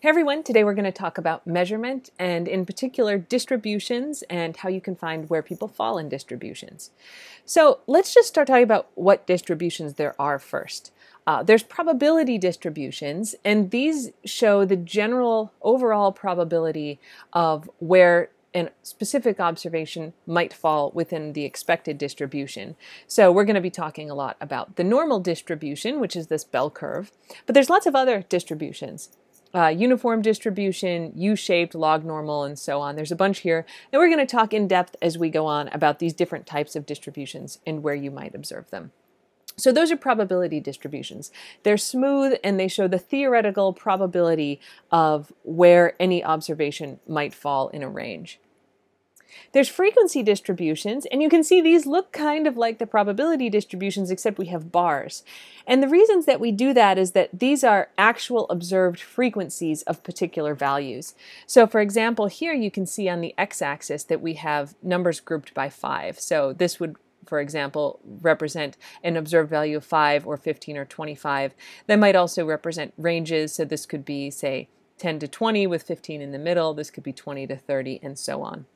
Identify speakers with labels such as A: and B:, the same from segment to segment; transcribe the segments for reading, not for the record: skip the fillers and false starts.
A: Hey everyone, today we're going to talk about measurement and in particular distributions and how you can find where people fall in distributions. So let's just start talking about what distributions there are first. There's probability distributions, and these show the general overall probability of where a specific observation might fall within the expected distribution. So we're going to be talking a lot about the normal distribution, which is this bell curve, but there's lots of other distributions. Uniform distribution, U-shaped, log normal, and so on. There's a bunch here, and we're going to talk in depth as we go on about these different types of distributions and where you might observe them. So those are probability distributions. They're smooth and they show the theoretical probability of where any observation might fall in a range. There's frequency distributions, and you can see these look kind of like the probability distributions, except we have bars. And the reasons that we do that is that these are actual observed frequencies of particular values. So for example, here you can see on the x-axis that we have numbers grouped by 5. So this would, for example, represent an observed value of 5 or 15 or 25. That might also represent ranges, so this could be, say, 10 to 20 with 15 in the middle. This could be 20 to 30 and so on.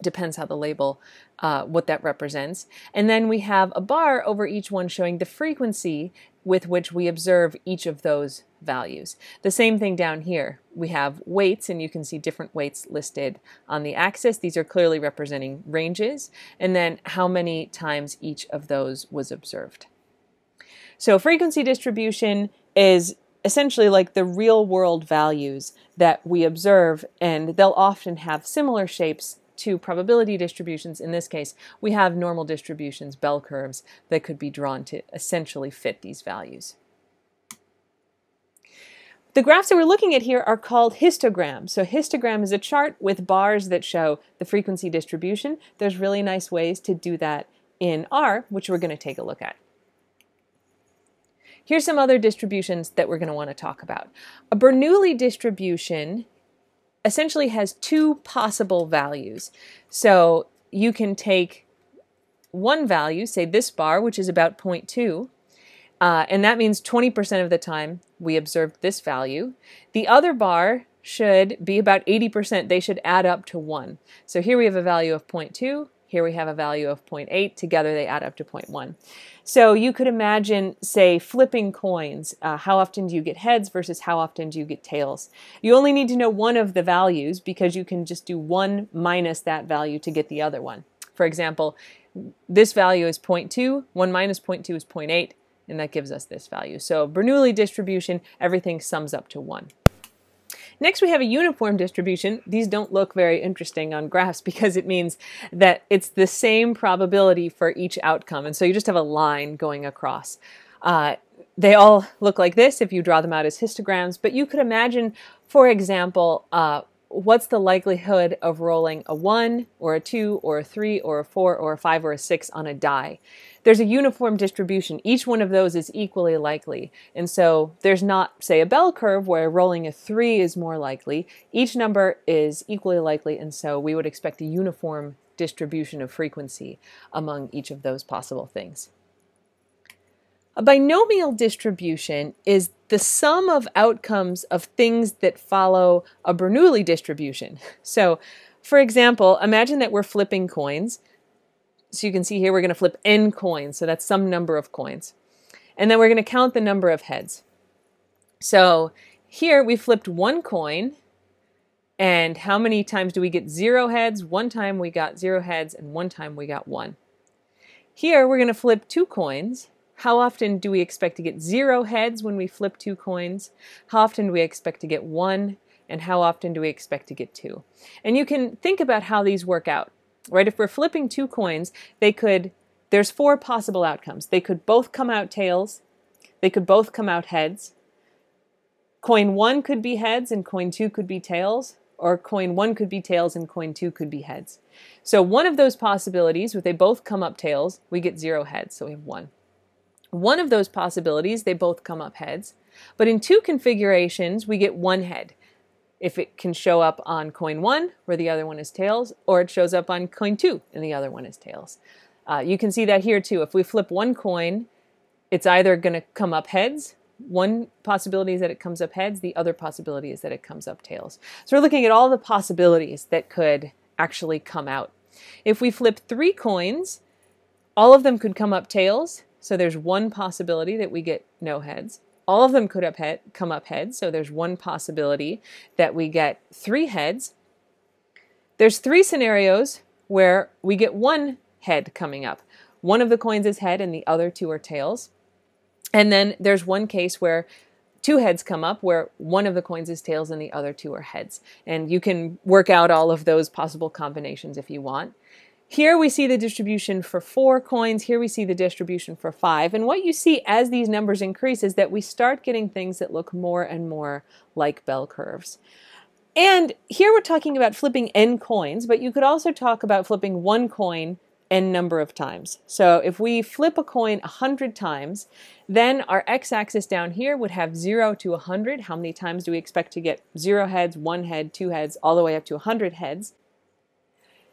A: Depends how the label, what that represents. And then we have a bar over each one showing the frequency with which we observe each of those values. The same thing down here. We have weights, and you can see different weights listed on the axis. These are clearly representing ranges, and then how many times each of those was observed. So frequency distribution is essentially like the real world values that we observe, and they'll often have similar shapes to probability distributions. In this case, we have normal distributions, bell curves, that could be drawn to essentially fit these values. The graphs that we're looking at here are called histograms. So a histogram is a chart with bars that show the frequency distribution. There's really nice ways to do that in R, which we're going to take a look at. Here's some other distributions that we're going to want to talk about. A Bernoulli distribution essentially has two possible values. So you can take one value, say this bar, which is about 0.2, and that means 20% of the time we observed this value. The other bar should be about 80%. They should add up to 1. So here we have a value of 0.2. Here we have a value of 0.8. Together they add up to 0.1. So you could imagine, say, flipping coins. How often do you get heads versus how often do you get tails? You only need to know one of the values because you can just do 1 minus that value to get the other one. For example, this value is 0.2. 1 minus 0.2 is 0.8, and that gives us this value. So Bernoulli distribution, everything sums up to 1. Next, we have a uniform distribution. These don't look very interesting on graphs because it means that it's the same probability for each outcome. And so you just have a line going across. They all look like this if you draw them out as histograms, but you could imagine, for example, what's the likelihood of rolling a 1 or a 2 or a 3 or a 4 or a 5 or a 6 on a die? There's a uniform distribution. Each one of those is equally likely. And so there's not, say, a bell curve where rolling a 3 is more likely. Each number is equally likely, and so we would expect a uniform distribution of frequency among each of those possible things. A binomial distribution is the sum of outcomes of things that follow a Bernoulli distribution. So, for example, imagine that we're flipping coins. So you can see here we're going to flip n coins, so that's some number of coins. And then we're going to count the number of heads. So here we flipped 1 coin, and how many times do we get 0 heads? 1 time we got 0 heads, and 1 time we got 1. Here we're going to flip 2 coins. How often do we expect to get 0 heads when we flip 2 coins? How often do we expect to get 1? And how often do we expect to get 2? And you can think about how these work out. Right, if we're flipping 2 coins, there's 4 possible outcomes. They could both come out tails. They could both come out heads. Coin 1 could be heads and coin 2 could be tails, or coin 1 could be tails and coin 2 could be heads. So one of those possibilities, if they both come up tails, we get 0 heads, so we have 1. One of those possibilities, they both come up heads, but in 2 configurations, we get 1 head. If it can show up on coin 1, where the other one is tails, or it shows up on coin 2, and the other one is tails. You can see that here too. If we flip 1 coin, it's either going to come up heads, One possibility is that it comes up heads. The other possibility is that it comes up tails. So we're looking at all the possibilities that could actually come out. If we flip 3 coins, all of them could come up tails. So there's one possibility that we get no heads. All of them could come up heads. So there's one possibility that we get 3 heads. There's 3 scenarios where we get 1 head coming up. One of the coins is head and the other 2 are tails. And then there's one case where 2 heads come up, where one of the coins is tails and the other 2 are heads. And you can work out all of those possible combinations if you want. Here we see the distribution for 4 coins. Here we see the distribution for 5. And what you see as these numbers increase is that we start getting things that look more and more like bell curves. And here we're talking about flipping n coins, but you could also talk about flipping 1 coin n number of times. So if we flip a coin 100 times, then our x-axis down here would have 0 to 100. How many times do we expect to get 0 heads, 1 head, 2 heads, all the way up to 100 heads?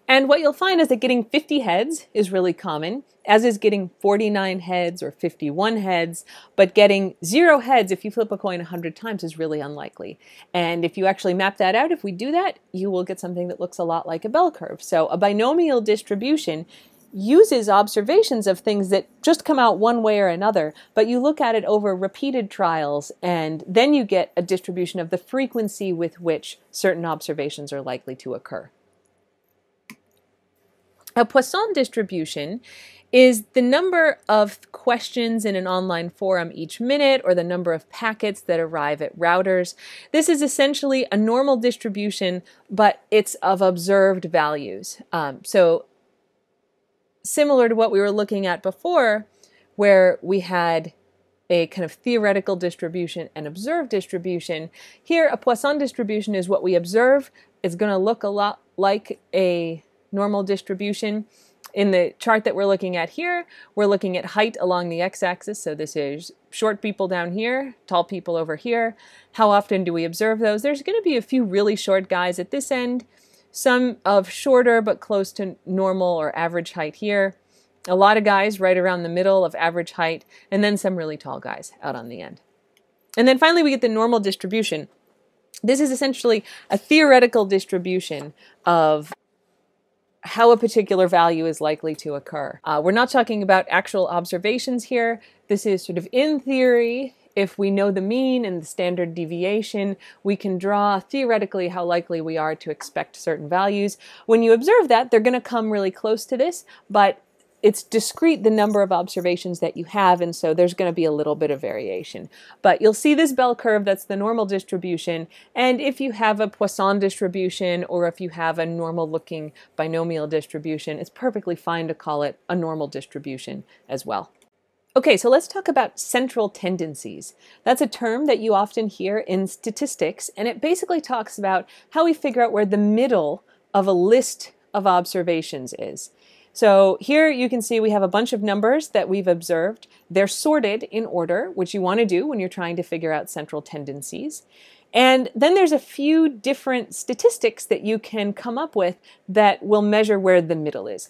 A: And what you'll find is that getting 50 heads is really common, as is getting 49 heads or 51 heads, but getting 0 heads if you flip a coin 100 times is really unlikely. And if you actually map that out, if we do that, you will get something that looks a lot like a bell curve. So a binomial distribution uses observations of things that just come out one way or another, but you look at it over repeated trials, and then you get a distribution of the frequency with which certain observations are likely to occur. A Poisson distribution is the number of questions in an online forum each minute, or the number of packets that arrive at routers. This is essentially a normal distribution, but it's of observed values. So similar to what we were looking at before, where we had a kind of theoretical distribution and observed distribution, here a Poisson distribution is what we observe. It's going to look a lot like a normal distribution. In the chart that we're looking at here, we're looking at height along the x-axis. So this is short people down here, tall people over here. How often do we observe those? There's going to be a few really short guys at this end, some of shorter but close to normal or average height here, a lot of guys right around the middle of average height, and then some really tall guys out on the end. And then finally we get the normal distribution. This is essentially a theoretical distribution of how a particular value is likely to occur. We're not talking about actual observations here. This is sort of in theory. If we know the mean and the standard deviation, we can draw theoretically how likely we are to expect certain values. When you observe that, they're going to come really close to this, but it's discrete the number of observations that you have, and so there's going to be a little bit of variation. But you'll see this bell curve, that's the normal distribution, and if you have a Poisson distribution or if you have a normal-looking binomial distribution, it's perfectly fine to call it a normal distribution as well. Okay, so let's talk about central tendencies. That's a term that you often hear in statistics, and it basically talks about how we figure out where the middle of a list of observations is. So here you can see we have a bunch of numbers that we've observed. They're sorted in order, which you want to do when you're trying to figure out central tendencies. And then there's a few different statistics that you can come up with that will measure where the middle is.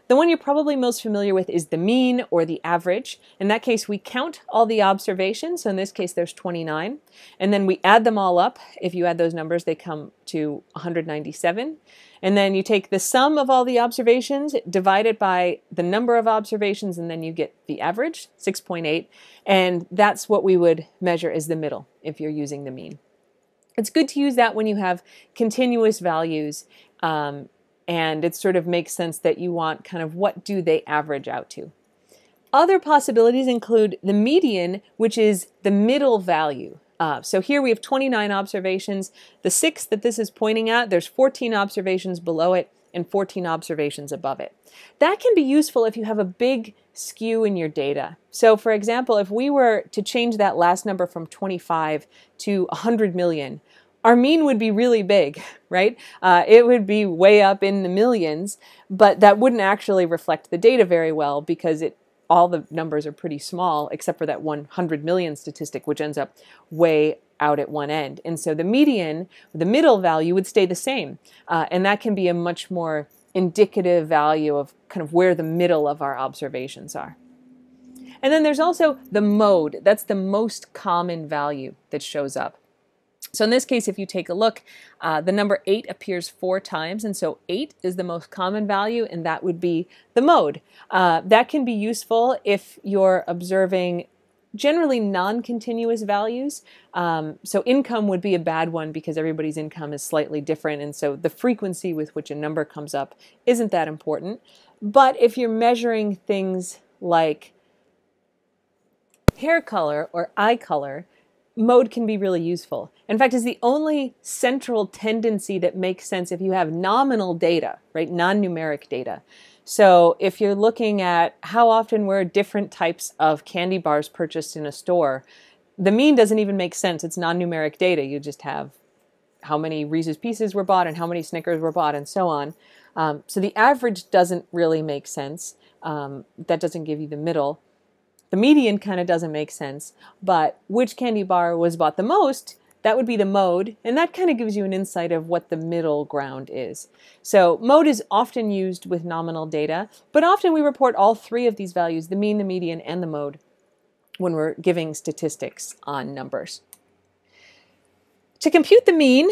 A: The one you're probably most familiar with is the mean or the average. In that case, we count all the observations. So in this case, there's 29. And then we add them all up. If you add those numbers, they come to 197. And then you take the sum of all the observations, divide it by the number of observations, and then you get the average, 6.8. And that's what we would measure as the middle if you're using the mean. It's good to use that when you have continuous values, and it sort of makes sense that you want kind of what do they average out to. Other possibilities include the median, which is the middle value. So here we have 29 observations. The 6 that this is pointing at, there's 14 observations below it and 14 observations above it. That can be useful if you have a big skew in your data. So for example, if we were to change that last number from 25 to 100 million, our mean would be really big, right? It would be way up in the millions, but that wouldn't actually reflect the data very well because all the numbers are pretty small except for that 100 million statistic, which ends up way out at one end. And so the median, the middle value, would stay the same. And that can be a much more indicative value of kind of where the middle of our observations are. And then there's also the mode. That's the most common value that shows up. So in this case, if you take a look, the number 8 appears 4 times, and so 8 is the most common value, and that would be the mode. That can be useful if you're observing generally non-continuous values. So income would be a bad one because everybody's income is slightly different, and so the frequency with which a number comes up isn't that important. But if you're measuring things like hair color or eye color, mode can be really useful. In fact, it's the only central tendency that makes sense if you have nominal data, right? Non-numeric data. So if you're looking at how often were different types of candy bars purchased in a store, the mean doesn't even make sense. It's non-numeric data. You just have how many Reese's Pieces were bought and how many Snickers were bought and so on. So the average doesn't really make sense. That doesn't give you the middle. The median kind of doesn't make sense, but which candy bar was bought the most, that would be the mode, and that kind of gives you an insight of what the middle ground is. So mode is often used with nominal data, but often we report all 3 of these values, the mean, the median, and the mode, when we're giving statistics on numbers. To compute the mean,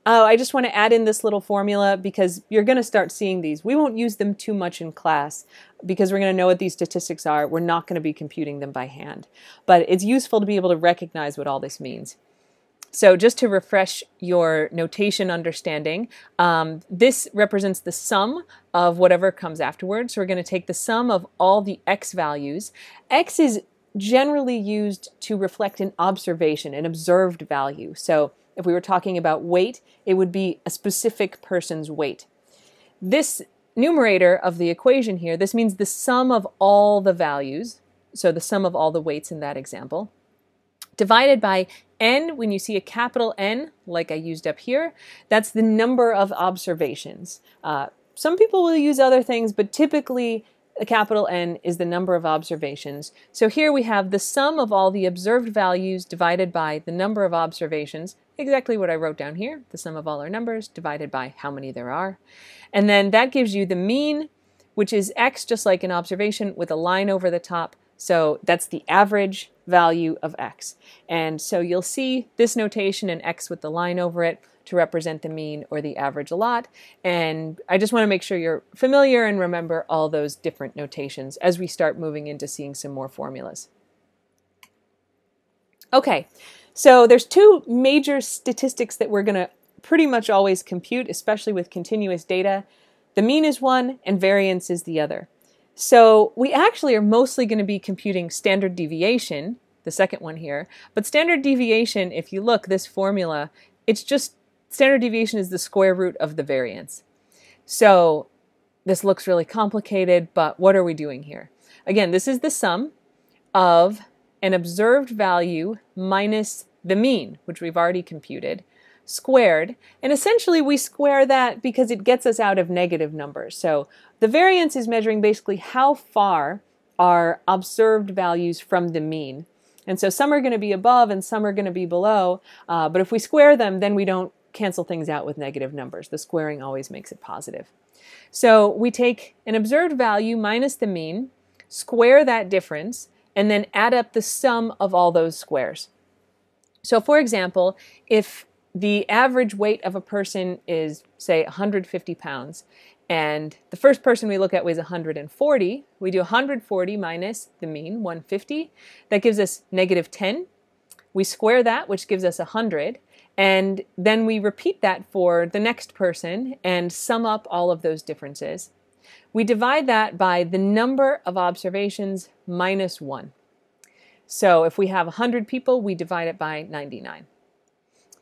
A: I just want to add in this little formula because you're going to start seeing these. We won't use them too much in class because we're going to know what these statistics are. We're not going to be computing them by hand. But it's useful to be able to recognize what all this means. So just to refresh your notation understanding, this represents the sum of whatever comes afterwards. So we're going to take the sum of all the x values. X is generally used to reflect an observation, an observed value. So if we were talking about weight, it would be a specific person's weight. This numerator of the equation here, this means the sum of all the values, so the sum of all the weights in that example, divided by n. When you see a capital N, like I used up here, that's the number of observations. Some people will use other things, but typically a capital N is the number of observations. So here we have the sum of all the observed values divided by the number of observations, exactly what I wrote down here, the sum of all our numbers divided by how many there are. And then that gives you the mean, which is x, just like an observation with a line over the top. So that's the average value of x. And so you'll see this notation in x with the line over it to represent the mean or the average a lot. And I just want to make sure you're familiar and remember all those different notations as we start moving into seeing some more formulas. Okay, so there's 2 major statistics that we're going to pretty much always compute, especially with continuous data. The mean is one and variance is the other. So we actually are mostly going to be computing standard deviation, the second one here. But standard deviation, if you look, this formula, it's just standard deviation is the square root of the variance. So this looks really complicated, but what are we doing here? Again, this is the sum of an observed value minus the mean, which we've already computed, squared. And essentially we square that because it gets us out of negative numbers. So the variance is measuring basically how far are observed values from the mean. And so some are going to be above and some are going to be below. But if we square them, then we don't cancel things out with negative numbers. The squaring always makes it positive. So we take an observed value minus the mean, square that difference, and then add up the sum of all those squares. So for example, if the average weight of a person is, say, 150 pounds, and the first person we look at weighs 140, we do 140 minus the mean, 150. That gives us negative 10. We square that, which gives us 100. And then we repeat that for the next person and sum up all of those differences. We divide that by the number of observations minus 1. So if we have 100 people, we divide it by 99.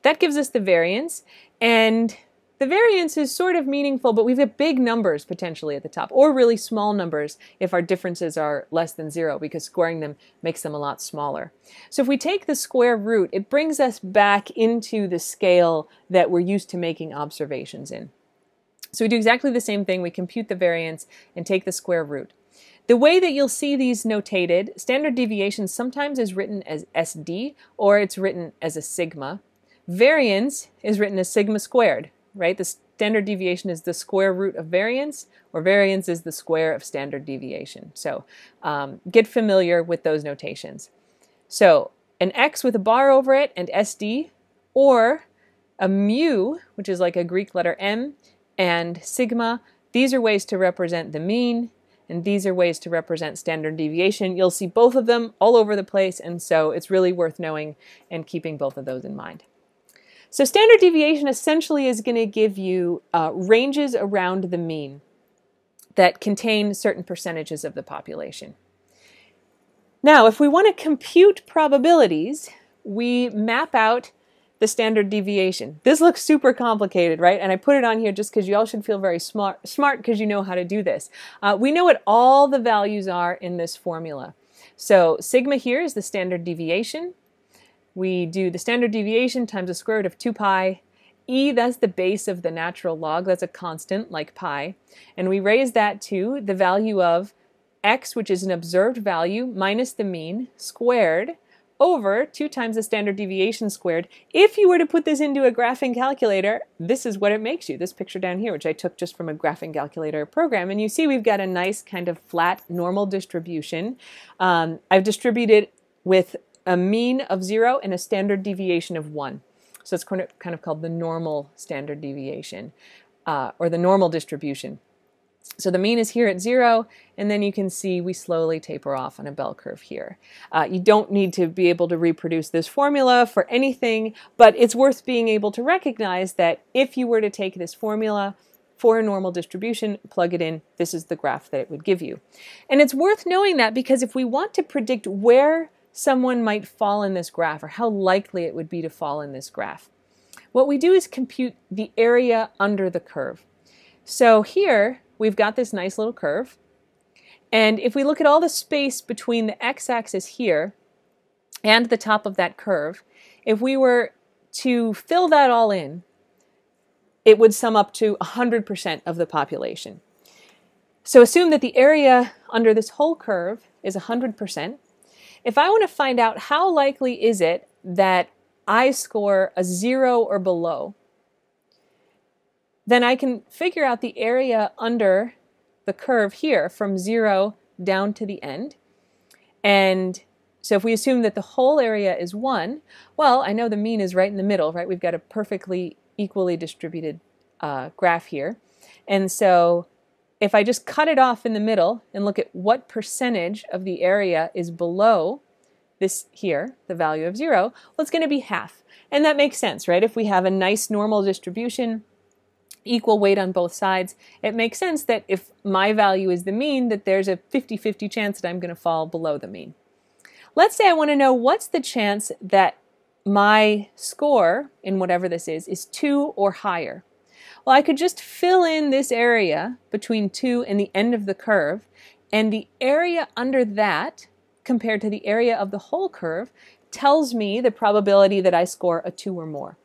A: That gives us the variance, and the variance is sort of meaningful, but we've got big numbers potentially at the top, or really small numbers if our differences are less than 0, because squaring them makes them a lot smaller. So if we take the square root, it brings us back into the scale that we're used to making observations in. So we do exactly the same thing. We compute the variance and take the square root. The way that you'll see these notated, standard deviation sometimes is written as SD, or it's written as a sigma. Variance is written as sigma squared, right? The standard deviation is the square root of variance, or variance is the square of standard deviation. So get familiar with those notations. So an x with a bar over it and SD, or a mu, which is like a Greek letter M, and sigma. These are ways to represent the mean, and these are ways to represent standard deviation. You'll see both of them all over the place, and so it's really worth knowing and keeping both of those in mind. So standard deviation essentially is going to give you ranges around the mean that contain certain percentages of the population. Now, if we want to compute probabilities, we map out the standard deviation. This looks super complicated, right? And I put it on here just because you all should feel very smart because you know how to do this. We know what all the values are in this formula. So sigma here is the standard deviation. We do the standard deviation times the square root of 2 pi. E, that's the base of the natural log. That's a constant like pi. And we raise that to the value of x, which is an observed value, minus the mean, squared, over 2 times the standard deviation squared. If you were to put this into a graphing calculator, this is what it makes you, this picture down here, which I took just from a graphing calculator program. And you see we've got a nice kind of flat normal distribution. I've distributed with a mean of 0 and a standard deviation of 1. So it's kind of called the normal standard deviation, or the normal distribution. So the mean is here at 0, and then you can see we slowly taper off on a bell curve here. You don't need to be able to reproduce this formula for anything, but it's worth being able to recognize that if you were to take this formula for a normal distribution, plug it in, this is the graph that it would give you. And it's worth knowing that because if we want to predict where someone might fall in this graph, or how likely it would be to fall in this graph, what we do is compute the area under the curve. So here, we've got this nice little curve, and if we look at all the space between the x-axis here and the top of that curve, if we were to fill that all in, it would sum up to 100% of the population. So assume that the area under this whole curve is 100%. If I want to find out how likely is it that I score a 0 or below, then I can figure out the area under the curve here from 0 down to the end. And so if we assume that the whole area is 1, well, I know the mean is right in the middle, right? We've got a perfectly equally distributed graph here. And so if I just cut it off in the middle and look at what percentage of the area is below this here, the value of 0, well, it's going to be half. And that makes sense, right? If we have a nice normal distribution, equal weight on both sides, it makes sense that if my value is the mean, that there's a 50-50 chance that I'm going to fall below the mean. Let's say I want to know what's the chance that my score in whatever this is 2 or higher. Well, I could just fill in this area between 2 and the end of the curve, and the area under that compared to the area of the whole curve tells me the probability that I score a 2 or more.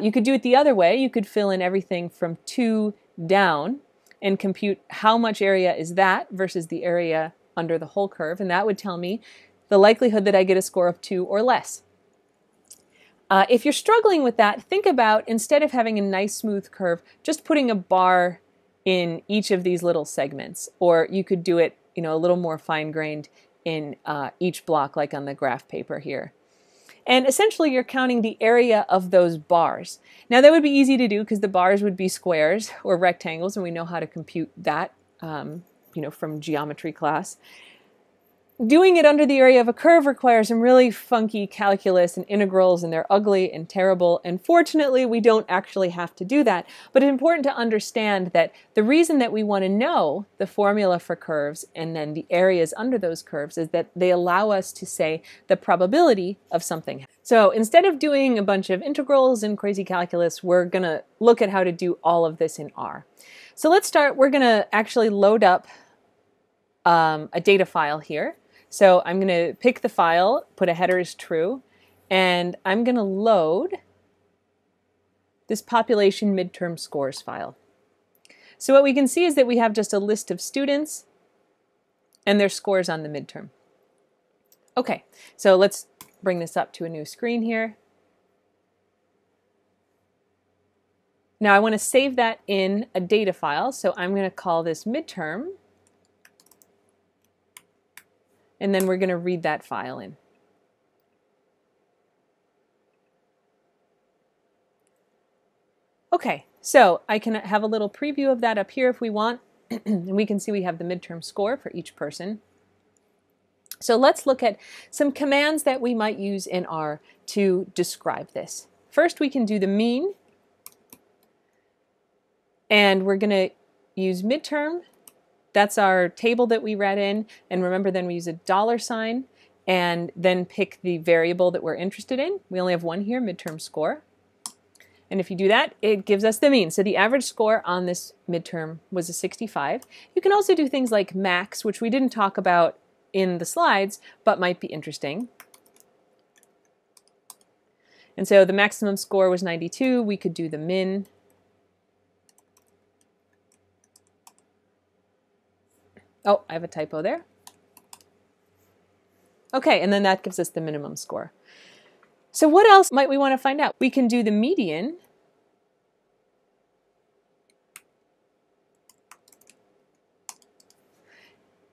A: You could do it the other way. You could fill in everything from 2 down and compute how much area is that versus the area under the whole curve, and that would tell me the likelihood that I get a score of 2 or less. If you're struggling with that, think about, instead of having a nice smooth curve, just putting a bar in each of these little segments, or you could do it, a little more fine-grained in each block, like on the graph paper here. And essentially, you're counting the area of those bars. Now, that would be easy to do because the bars would be squares or rectangles, and we know how to compute that, from geometry class. Doing it under the area of a curve requires some really funky calculus and integrals, and they're ugly and terrible. And fortunately, we don't actually have to do that. But it's important to understand that the reason that we want to know the formula for curves and then the areas under those curves is that they allow us to say the probability of something. So instead of doing a bunch of integrals and crazy calculus, we're going to look at how to do all of this in R. So let's start. We're going to actually load up a data file here. So I'm going to pick the file, put a header as true, and I'm going to load this population midterm scores file. So what we can see is that we have just a list of students and their scores on the midterm. Okay, so let's bring this up to a new screen here. Now I want to save that in a data file, so I'm going to call this midterm, and then we're going to read that file in. Okay, so I can have a little preview of that up here if we want, and we can see we have the midterm score for each person. So let's look at some commands that we might use in R to describe this. First, we can do the mean, and we're going to use midterm. That's our table that we read in, and remember then we use a $sign and then pick the variable that we're interested in. We only have one here, midterm score. And if you do that, it gives us the mean. So the average score on this midterm was a 65. You can also do things like max, which we didn't talk about in the slides, but might be interesting. And so the maximum score was 92. We could do the min. Oh, I have a typo there. Okay, and then that gives us the minimum score. So what else might we want to find out? We can do the median.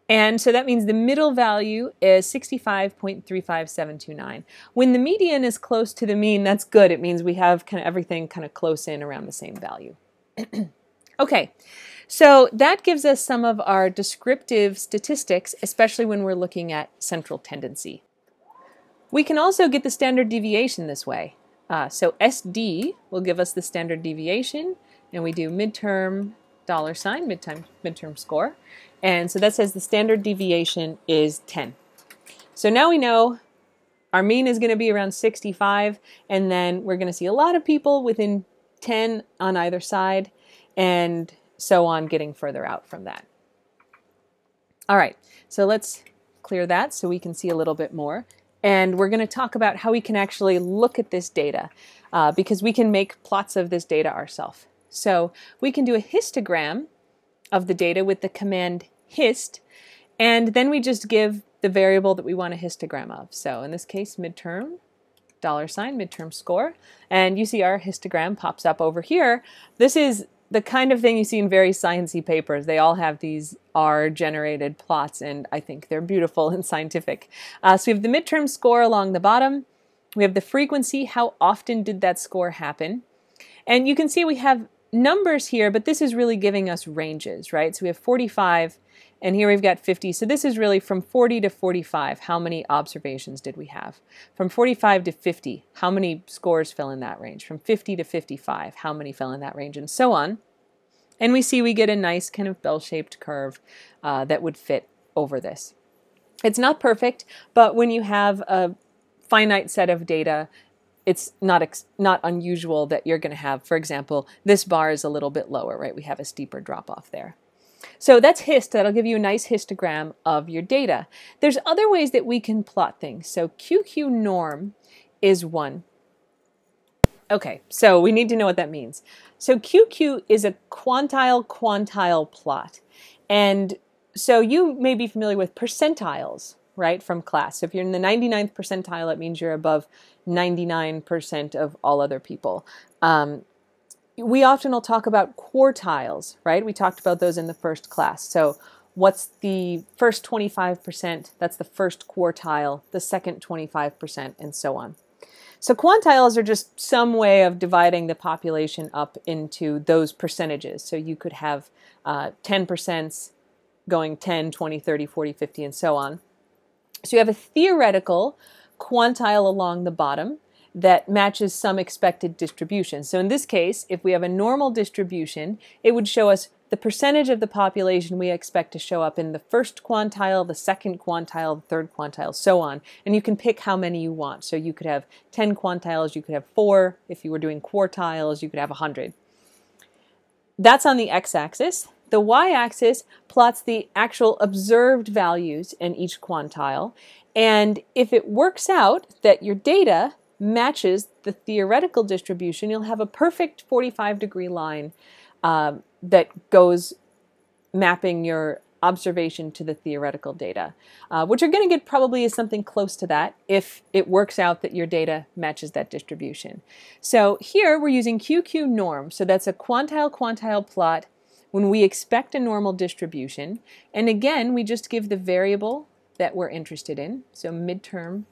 A: And so that means the middle value is 65.35729. When the median is close to the mean, that's good. It means we have kind of everything kind of close in around the same value. Okay, so that gives us some of our descriptive statistics, especially when we're looking at central tendency. We can also get the standard deviation this way. So SD will give us the standard deviation, and we do midterm $sign, midterm score. And so that says the standard deviation is 10. So now we know our mean is going to be around 65, and then we're going to see a lot of people within 10 on either side, and so on, getting further out from that. All right, so let's clear that so we can see a little bit more. And we're going to talk about how we can actually look at this data, because we can make plots of this data ourselves. So we can do a histogram of the data with the command hist, and then we just give the variable that we want a histogram of. So in this case, midterm, $sign, midterm score, and you see our histogram pops up over here. This is the kind of thing you see in very sciencey papers. They all have these R-generated plots, and I think they're beautiful and scientific. So we have the midterm score along the bottom. We have the frequency, how often did that score happen? And you can see we have numbers here, but this is really giving us ranges, right? So we have 45, and here we've got 50. So this is really from 40 to 45. How many observations did we have? From 45 to 50, how many scores fell in that range? From 50 to 55, how many fell in that range? And so on. And we see we get a nice kind of bell-shaped curve that would fit over this. It's not perfect, but when you have a finite set of data, it's not unusual that you're going to have, for example, this bar is a little bit lower, right? We have a steeper drop off there. So that's hist. That'll give you a nice histogram of your data. There's other ways that we can plot things. So QQ norm is one. Okay, so we need to know what that means. So QQ is a quantile plot. And so you may be familiar with percentiles, right, from class. So if you're in the 99th percentile, it means you're above 99% of all other people. We often will talk about quartiles, right? We talked about those in the first class. So what's the first 25%? That's the first quartile, the second 25%, and so on. So quantiles are just some way of dividing the population up into those percentages. So you could have 10% going 10, 20, 30, 40, 50, and so on. So you have a theoretical quantile along the bottom that matches some expected distribution. So in this case, if we have a normal distribution, it would show us the percentage of the population we expect to show up in the first quantile, the second quantile, the third quantile, so on. And you can pick how many you want. So you could have 10 quantiles, you could have 4. If you were doing quartiles, you could have 100. That's on the x-axis. The y-axis plots the actual observed values in each quantile. And if it works out that your data matches the theoretical distribution, you'll have a perfect 45-degree line that goes mapping your observation to the theoretical data. What you're going to get probably is something close to that if it works out that your data matches that distribution. So here we're using QQ norm. So that's a quantile-quantile plot when we expect a normal distribution. And again, we just give the variable that we're interested in. So midterm,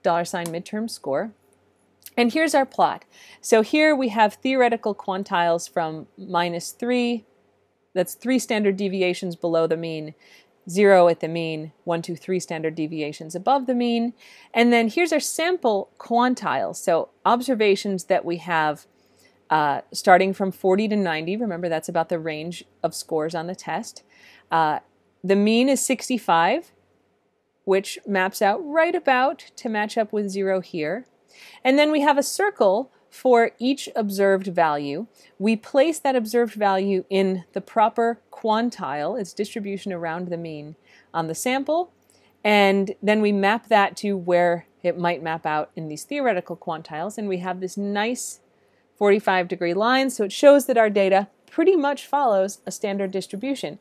A: $midterm score. And here's our plot. So here we have theoretical quantiles from -3, that's 3 standard deviations below the mean, 0 at the mean, 1, 2, 3 standard deviations above the mean. And then here's our sample quantiles, so observations that we have starting from 40 to 90. Remember, that's about the range of scores on the test. The mean is 65, which maps out right about to match up with 0 here. And then we have a circle for each observed value. We place that observed value in the proper quantile, its distribution around the mean on the sample, and then we map that to where it might map out in these theoretical quantiles, and we have this nice 45-degree line, so it shows that our data pretty much follows a standard distribution.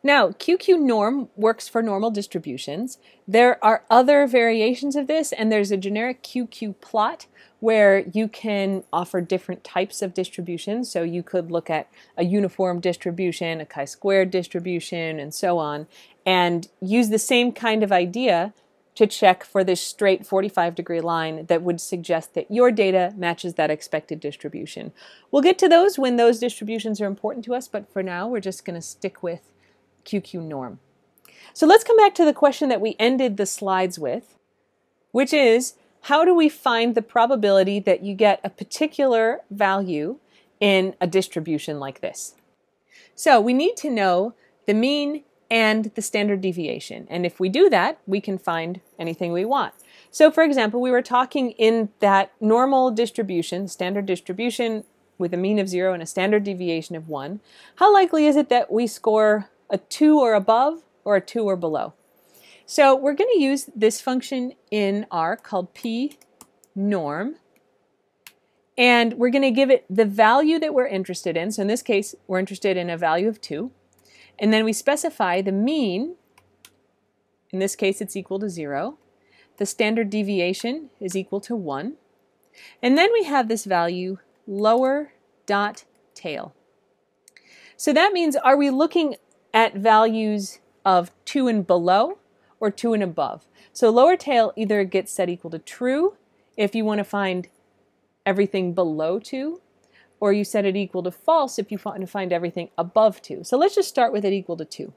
A: Now, QQ norm works for normal distributions. There are other variations of this, and there's a generic QQ plot where you can offer different types of distributions. So you could look at a uniform distribution, a chi-squared distribution, and so on, and use the same kind of idea to check for this straight 45-degree line that would suggest that your data matches that expected distribution. We'll get to those when those distributions are important to us, but for now we're just going to stick with QQ norm. So let's come back to the question that we ended the slides with, which is, how do we find the probability that you get a particular value in a distribution like this? So we need to know the mean and the standard deviation. And if we do that, we can find anything we want. So for example, we were talking in that normal distribution, standard distribution with a mean of 0 and a standard deviation of 1. How likely is it that we score a 2 or above or a 2 or below? So we're going to use this function in R called P norm, and we're going to give it the value that we're interested in. So in this case, we're interested in a value of 2. And then we specify the mean. In this case, it's equal to 0. The standard deviation is equal to 1. And then we have this value lower dot tail. So that means, are we looking at values of 2 and below or 2 and above? So lower tail either gets set equal to true if you want to find everything below 2, or you set it equal to false if you want to find everything above 2. So let's just start with it equal to 2.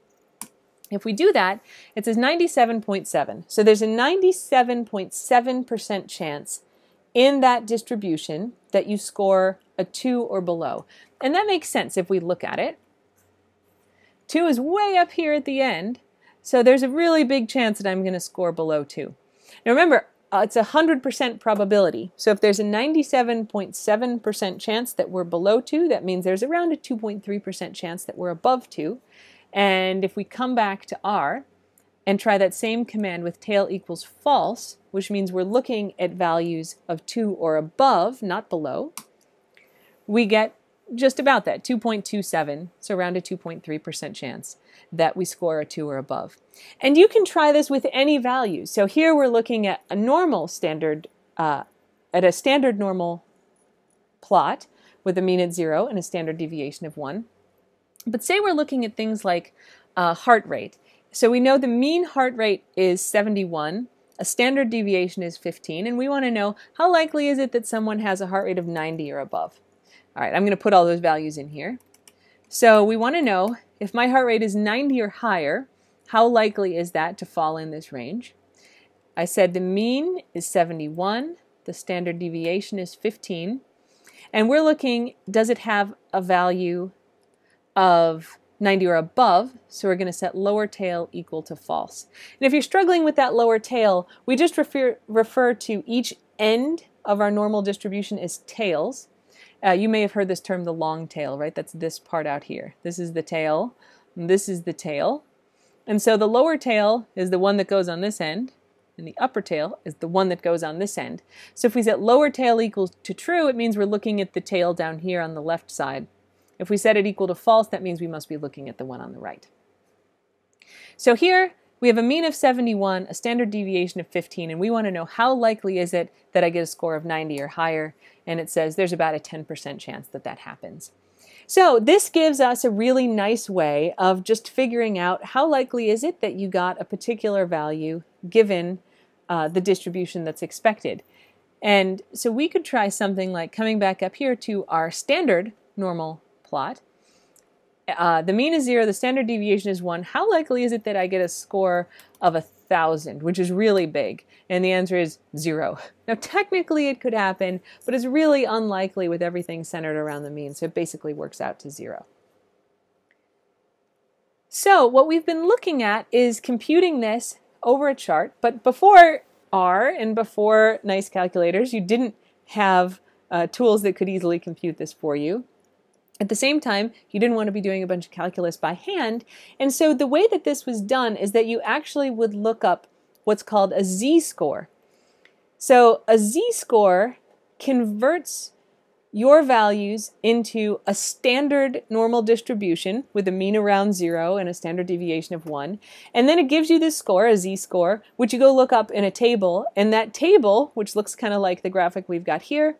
A: If we do that, it says 97.7. So there's a 97.7% chance in that distribution that you score a 2 or below. And that makes sense if we look at it. 2 is way up here at the end, so there's a really big chance that I'm going to score below 2. Now remember, it's a 100% probability. So if there's a 97.7% chance that we're below 2, that means there's around a 2.3% chance that we're above 2. And if we come back to R and try that same command with tail equals false, which means we're looking at values of 2 or above, not below, we get just about that, 2.27, so around a 2.3% chance that we score a 2 or above. And you can try this with any value. So here we're looking at a normal standard, at a standard normal plot with a mean at 0 and a standard deviation of 1. But say we're looking at things like heart rate. So we know the mean heart rate is 71, a standard deviation is 15, and we want to know how likely is it that someone has a heart rate of 90 or above. All right, I'm going to put all those values in here. So we want to know if my heart rate is 90 or higher, how likely is that to fall in this range? I said the mean is 71, the standard deviation is 15, and we're looking, does it have a value of 90 or above? So we're going to set lower tail equal to false. And if you're struggling with that lower tail, we just refer to each end of our normal distribution as tails. You may have heard this term, the long tail, right? That's this part out here. This is the tail, and this is the tail. And so the lower tail is the one that goes on this end, and the upper tail is the one that goes on this end. So if we set lower tail equals to true, it means we're looking at the tail down here on the left side. If we set it equal to false, that means we must be looking at the one on the right. So here we have a mean of 71, a standard deviation of 15, and we want to know how likely is it that I get a score of 90 or higher, and it says there's about a 10% chance that that happens. So this gives us a really nice way of just figuring out how likely is it that you got a particular value given the distribution that's expected. And so we could try something like coming back up here to our standard normal plot. The mean is 0, the standard deviation is 1. How likely is it that I get a score of 1,000, which is really big? And the answer is 0. Now technically it could happen, but it's really unlikely with everything centered around the mean, so it basically works out to 0. So what we've been looking at is computing this over a chart, but before R and before nice calculators, you didn't have tools that could easily compute this for you. At the same time, you didn't want to be doing a bunch of calculus by hand, and so the way that this was done is that you actually would look up what's called a z-score. So a z-score converts your values into a standard normal distribution with a mean around 0 and a standard deviation of 1. And then it gives you this score, a z-score, which you go look up in a table. And that table, which looks kind of like the graphic we've got here,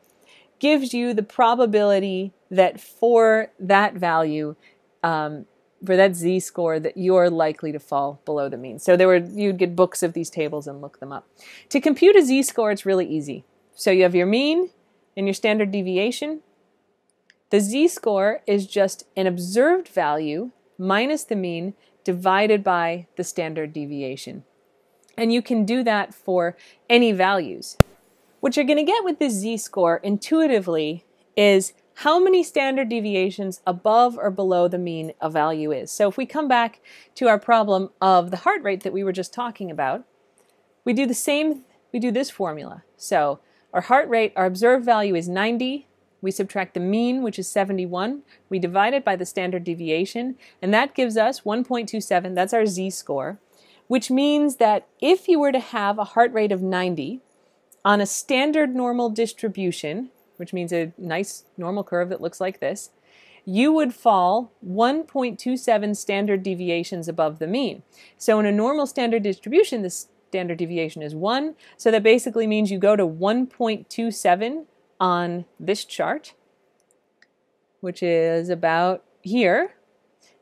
A: gives you the probability that for that value, for that z-score, that you're likely to fall below the mean. So you'd get books of these tables and look them up. To compute a z-score, it's really easy. So you have your mean and your standard deviation. The z-score is just an observed value minus the mean divided by the standard deviation. And you can do that for any values. What you're going to get with this z-score intuitively is how many standard deviations above or below the mean a value is. So if we come back to our problem of the heart rate that we were just talking about, we do this formula. So our heart rate, our observed value is 90. We subtract the mean, which is 71. We divide it by the standard deviation, and that gives us 1.27. That's our z-score, which means that if you were to have a heart rate of 90 on a standard normal distribution, which means a nice normal curve that looks like this, you would fall 1.27 standard deviations above the mean. So in a normal standard distribution, this standard deviation is 1, so that basically means you go to 1.27 on this chart, which is about here.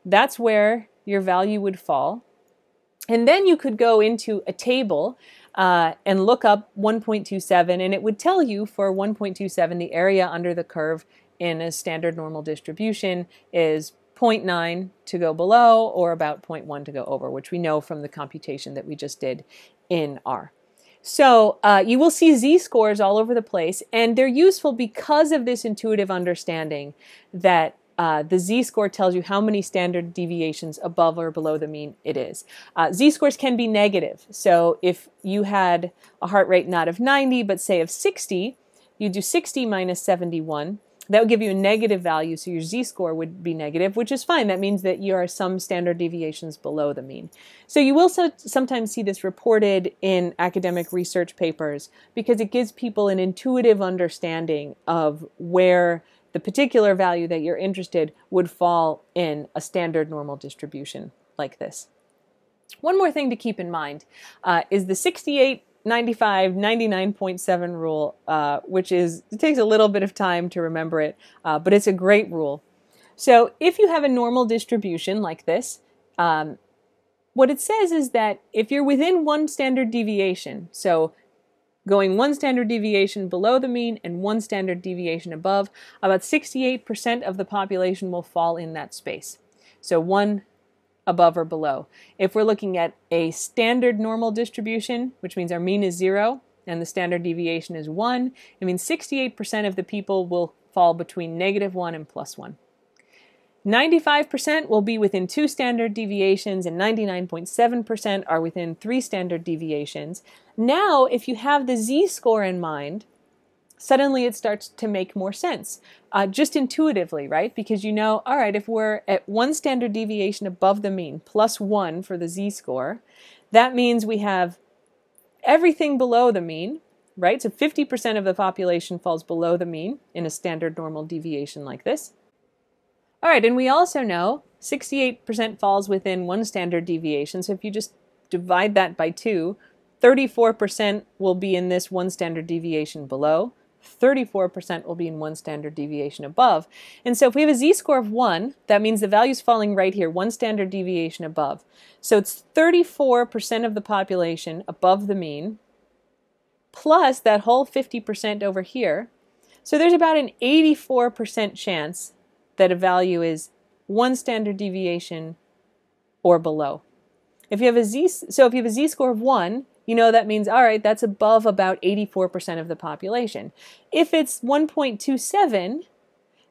A: That's where your value would fall. And then you could go into a table and look up 1.27, and it would tell you for 1.27 the area under the curve in a standard normal distribution is 0.9 to go below or about 0.1 to go over, which we know from the computation that we just did in R. So you will see z-scores all over the place, and they're useful because of this intuitive understanding that the z-score tells you how many standard deviations above or below the mean it is. Z-scores can be negative. So if you had a heart rate not of 90, but say of 60, you do 60 minus 71. That would give you a negative value, so your z-score would be negative, which is fine. That means that you are some standard deviations below the mean. So you will sometimes see this reported in academic research papers because it gives people an intuitive understanding of where the particular value that you're interested would fall in a standard normal distribution like this. One more thing to keep in mind is the 68, 95, 99.7 rule, which it takes a little bit of time to remember it, but it's a great rule. So if you have a normal distribution like this, what it says is that if you're within one standard deviation, so going one standard deviation below the mean and one standard deviation above, about 68% of the population will fall in that space. So one above or below. If we're looking at a standard normal distribution, which means our mean is 0 and the standard deviation is 1, it means 68% of the people will fall between -1 and +1. 95% will be within 2 standard deviations and 99.7% are within 3 standard deviations. Now, if you have the z-score in mind, suddenly it starts to make more sense, just intuitively, right? Because you know, all right, if we're at 1 standard deviation above the mean, +1 for the z-score, that means we have everything below the mean, right? So 50% of the population falls below the mean in a standard normal deviation like this. All right, and we also know 68% falls within 1 standard deviation. So if you just divide that by 2, 34% will be in this 1 standard deviation below. 34% will be in 1 standard deviation above. And so if we have a z-score of 1, that means the value's falling right here, 1 standard deviation above. So it's 34% of the population above the mean, plus that whole 50% over here. So there's about an 84% chance that a value is 1 standard deviation or below. If you have a z-score of 1, you know that means, all right, that's above about 84% of the population. If it's 1.27,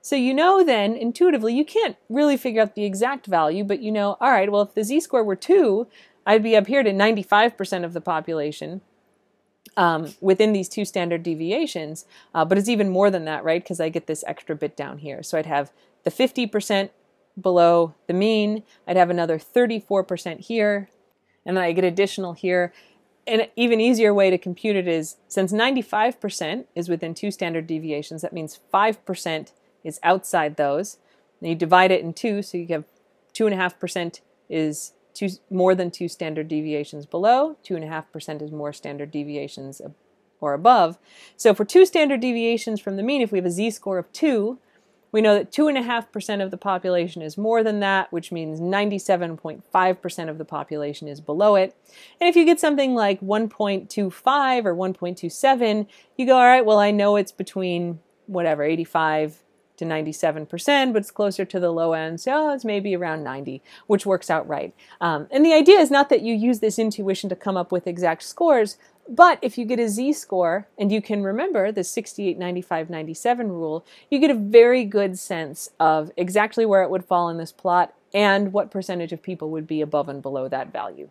A: so you know then intuitively, you can't really figure out the exact value, but you know, all right, well, if the z-score were 2, I'd be up here to 95% of the population within these 2 standard deviations, but it's even more than that, right? Because I get this extra bit down here. So I'd have the 50% below the mean, I'd have another 34% here, and then I get additional here. An even easier way to compute it is, since 95% is within 2 standard deviations, that means 5% is outside those. And you divide it in 2, so you have 2.5% is more than 2 standard deviations below, 2.5% is more standard deviations or above. So for 2 standard deviations from the mean, if we have a z-score of 2, we know that 2.5% of the population is more than that, which means 97.5% of the population is below it. And if you get something like 1.25 or 1.27, you go, all right, well, I know it's between whatever, 85 to 97%, but it's closer to the low end, so it's maybe around 90, which works out right. And the idea is not that you use this intuition to come up with exact scores, but if you get a z-score, and you can remember the 68, 95, 97 rule, you get a very good sense of exactly where it would fall in this plot and what percentage of people would be above and below that value.